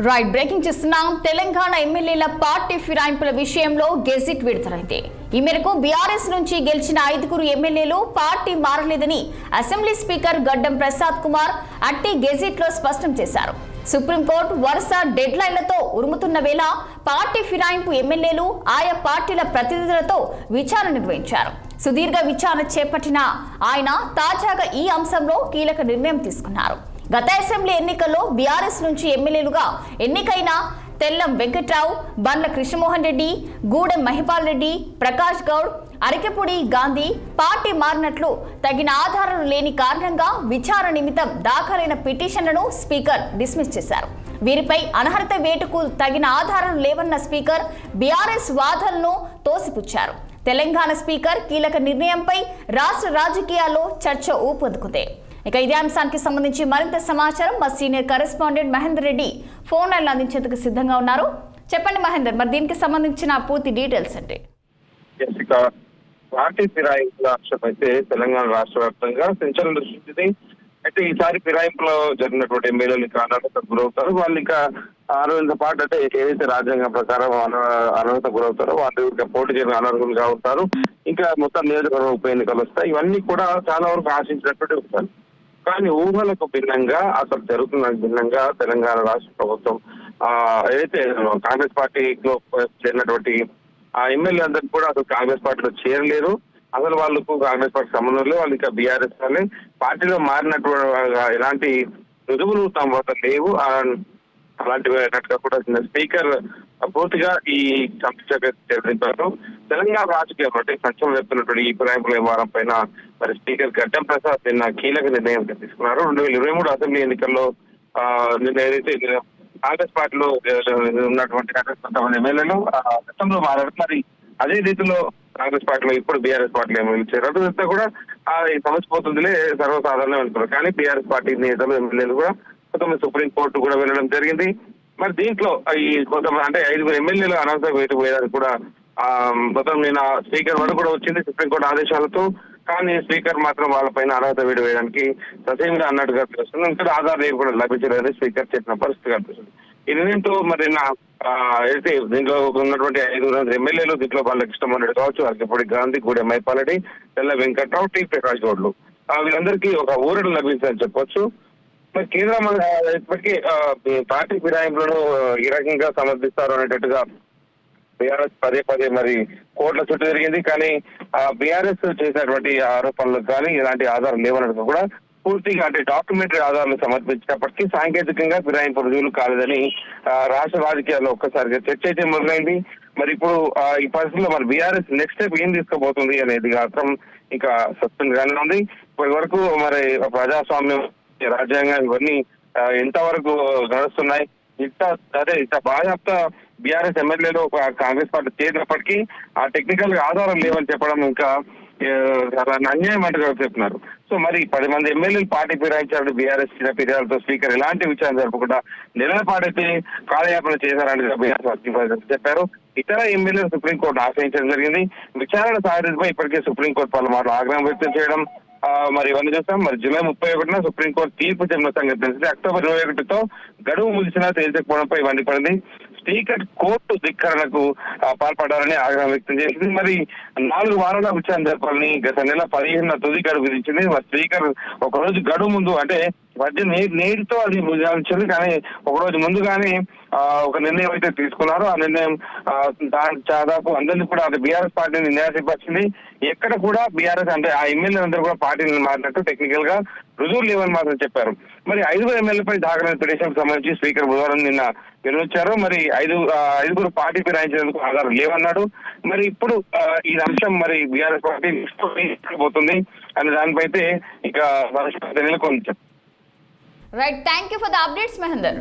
Right breaking చేస్తున్నాం. తెలంగాణ ఎమ్మెల్యేల party ఫిరాయింపుల విషయంలో గెజిట్ విడుదలైంది. ఈ మేరకు బీఆర్ఎస్ నుంచి గెలిచిన 5 ఎమ్మెల్యేలు పార్టీ మారలేదని అసెంబ్లీ స్పీకర్ గడ్డం ప్రసాద్ కుమార్ అట్టి గెజిట్ లో స్పష్టం చేశారు. సుప్రీంకోర్టు వరుస డెడ్ లైన్లతో ఉరుముతున్న వేళ పార్టీ ఫిరాయింపు ఎమ్మెల్యేలు ఆయా పార్టీల ప్రతినిధులతో విచారణ నిర్వహించారు. సుదీర్ఘ విచారణ చేపట్టిన ఆయన తాజాగా ఈ అంశంలో కీలక నిర్ణయం తీసుకున్నారు. గత అసెంబ్లీ ఎన్నికల్లో బీఆర్ఎస్ నుంచి ఎమ్మెల్యేలుగా ఎన్నికైన తెల్లం వెంకట్రావు, బండ్ల కృష్ణమోహన్ రెడ్డి, గూడెం మహిపాల్ రెడ్డి, ప్రకాష్ గౌడ్, అరికెపూడి గాంధీ పార్టీ మారినట్లు తగిన ఆధారాలు లేని కారణంగా విచారణ నిమిత్తం దాఖలైన పిటిషన్లను స్పీకర్ డిస్మిస్ చేశారు. వీరిపై అనర్హత వేటుకు తగిన ఆధారాలు లేవన్న స్పీకర్ బీఆర్ఎస్ వాదనలను తోసిపుచ్చారు. తెలంగాణ స్పీకర్ కీలక నిర్ణయంపై రాష్ట్ర రాజకీయాల్లో చర్చ ఊపందుకుంది. ఇక ఇదే అంశానికి సంబంధించి మరింత సమాచారం మా senior correspondent Mahender Reddy phone line అందించేందుకు సిద్ధంగా ఉన్నారు. చెప్పండి మహేందర్, మరి దీనికి సంబంధించిన పూర్తి డీటెయిల్స్ అంటే పార్టీ ఫిరాయింపుల అంశం అయితే తెలంగాణ రాష్ట్ర వ్యాప్తంగా సంచలనం సృష్టించింది. అయితే ఈసారి ఫిరాయింపులో జరిగినటువంటి ఎమ్మెల్యేలు ఇంకా అనర్హతకు గురవుతారు. వాళ్ళు ఇంకా 6 పాటు అంటే ఏదైతే రాజ్యాంగం ప్రకారం అనర్హత గురవుతారో వాళ్ళు ఇంకా పోటీ చేయడం అనర్హులుగా ఉంటారు. ఇంకా మొత్తం నియోజకవర్గ ఉప ఎన్నికలు వస్తాయి. ఇవన్నీ కూడా చాలా వరకు ఆశించినటువంటి ఉంటారు. కానీ ఊహలకు భిన్నంగా అసలు జరుగుతున్న భిన్నంగా తెలంగాణ రాష్ట్ర ప్రభుత్వం ఏదైతే కాంగ్రెస్ పార్టీలో చేరినటువంటి ఆ ఎమ్మెల్యే అందరికీ కూడా అసలు కాంగ్రెస్ పార్టీలో చేరలేరు. అసలు వాళ్ళకు కాంగ్రెస్ పార్టీ సంబంధం లేదు. వాళ్ళు ఇంకా బీఆర్ఎస్ వాళ్ళే పార్టీలో మారినటువంటి ఎలాంటి రుజువులు తమ వద్ద లేవు. అలాంటివి కూడా స్పీకర్ పూర్తిగా ఈ చర్చించారు. తెలంగాణ రాజకీయం అంటే సంచలనం చెప్తున్నటువంటి ఈ ఫిరాయింపుల వ్యవహారం పైన మరి స్పీకర్ గడ్డం ప్రసాద్ నిన్న కీలక నిర్ణయం తీసుకున్నారు. 2023 అసెంబ్లీ ఎన్నికల్లో నిన్న ఏదైతే కాంగ్రెస్ పార్టీలో ఉన్నటువంటి కొంతమంది ఎమ్మెల్యేలు గతంలో మారారు. మరి అదే రీతిలో కాంగ్రెస్ పార్టీలో ఇప్పుడు బీఆర్ఎస్ పార్టీలో ఎమ్మెల్యే చేరారు. అంతా కూడా ఈ సమస్య పోతుందిలే సర్వసాధారణం అనుకున్నారు. కానీ బీఆర్ఎస్ పార్టీ నేతలు ఎమ్మెల్యేలు కూడా కొంతమంది సుప్రీంకోర్టు కూడా వెళ్ళడం జరిగింది. మరి దీంట్లో ఈ కొంతమంది అంటే 5 ఎమ్మెల్యేలు అనవసరం వేటు పోయేదానికి కూడా మొత్తం నిన్న స్పీకర్ వరకు కూడా వచ్చింది సుప్రీంకోర్టు ఆదేశాలతో. కానీ స్పీకర్ మాత్రం వాళ్ళపైన అర్హత వేటు వేయడానికి ససేమిగా అన్నట్టుగా తెలుస్తుంది. ఇంకా ఆధారం కూడా లభించలేదని స్పీకర్ చెప్పిన పరిస్థితి కనిపిస్తుంది. ఈ నిర్ణయంతో మరి అయితే దీంట్లో ఉన్నటువంటి 5 ఎమ్మెల్యేలు దీంట్లో బండ్ల కృష్ణమోహన్ రెడ్డి కావచ్చు, అరికెపూడి గాంధీ, గూడెం మహిపాల్ రెడ్డి, తెల్ల వెంకట్రావు, టి ప్రకాష్ గౌడ్లు వీళ్ళందరికీ ఒక ఊరట లభించిందని చెప్పొచ్చు. మరి కేంద్రం ఇప్పటికీ పార్టీ ఫిరాయింపులను ఈ రకంగా సమర్థిస్తారు అనేటట్టుగా బీఆర్ఎస్ పదే మరి కోర్టుల చుట్టూ జరిగింది. కానీ బీఆర్ఎస్ చేసినటువంటి ఆరోపణలకు కానీ ఇలాంటి ఆధారం లేవన్నట్టు కూడా పూర్తిగా అంటే డాక్యుమెంటరీ ఆధారాలు సమర్పించినప్పటికీ సాంకేతికంగా ఫిరాయింపు రుజువులు కాలేదని రాష్ట్ర రాజకీయాల్లో ఒక్కసారిగా చర్చ అయితే మొదలైంది. మరి ఇప్పుడు ఈ పరిస్థితుల్లో మరి బీఆర్ఎస్ నెక్స్ట్ స్టెప్ ఏం తీసుకోబోతుంది అనేది మాత్రం ఇంకా సస్పెన్స్ గానే ఉంది. ఇప్పటి వరకు మరి ప్రజాస్వామ్యం, రాజ్యాంగం ఇవన్నీ ఎంతవరకు నడుస్తున్నాయి? ఇంత బాధ్యత బీఆర్ఎస్ ఎమ్మెల్యేలు కాంగ్రెస్ పార్టీ చేసినప్పటికీ ఆ టెక్నికల్ గా ఆధారం లేవని చెప్పడం ఇంకా అన్యాయం అంటూ చెప్తున్నారు. సో మరి 10 మంది ఎమ్మెల్యేలు పార్టీ ఫిరాయించారు. బీఆర్ఎస్ ఇచ్చిన ఫిర్యాదులతో స్పీకర్ ఎలాంటి విచారణ జరపకుండా నెలల పాటైతే కాలయాపన చేశారని బీఆర్ఎస్ చెప్పారు. ఇతర ఎమ్మెల్యేలు సుప్రీంకోర్టు ఆశ్రయించడం జరిగింది. విచారణ సాధించడంపై ఇప్పటికే సుప్రీంకోర్టు పలుమార్లు ఆగ్రహం వ్యక్తం చేయడం మరి ఇవన్నీ చూస్తాం. మరి జూలై 31న సుప్రీంకోర్టు తీర్పు చెప్పిన సంగతి తెలిసింది. అక్టోబర్ 21తో గడువు ముగిసినా తేల్చకపోవడంపై ఇవన్నీ పడింది. స్పీకర్ కోర్టు ధిక్కరణకు పాల్పడాలని ఆగ్రహం వ్యక్తం చేసింది. మరి 4 వారాల విచారణ జరపాలని గత నెల 15న తుది గడువు విధించింది. మరి స్పీకర్ ఒకరోజు గడువు ముందు అంటే నేటితో అది ముగించింది. కానీ ఒకరోజు ముందుగానే ఒక నిర్ణయం అయితే తీసుకున్నారు. ఆ నిర్ణయం దాదాపు అందరినీ కూడా అది బీఆర్ఎస్ పార్టీని నిరాశపరిచింది. ఎక్కడ కూడా బీఆర్ఎస్ అంటే ఆ ఎమ్మెల్యే అందరూ కూడా పార్టీని మారినట్టు టెక్నికల్ గా రుజువులు లేవని మాత్రం చెప్పారు. మరి 5 ఎమ్మెల్యేలపై దాఖలైన పిటిషన్ సంబంధించి స్పీకర్ బుధవారం నిన్న వివరించారు. మరి 5 పార్టీ ఫిరాయించేందుకు ఆధారం లేవన్నాడు. మరి ఇప్పుడు ఈ అంశం మరి బీఆర్ఎస్ పార్టీ పోతుంది అనే దానిపై అయితే ఇక నెలకొంది. Right, thank you for the updates Mahender.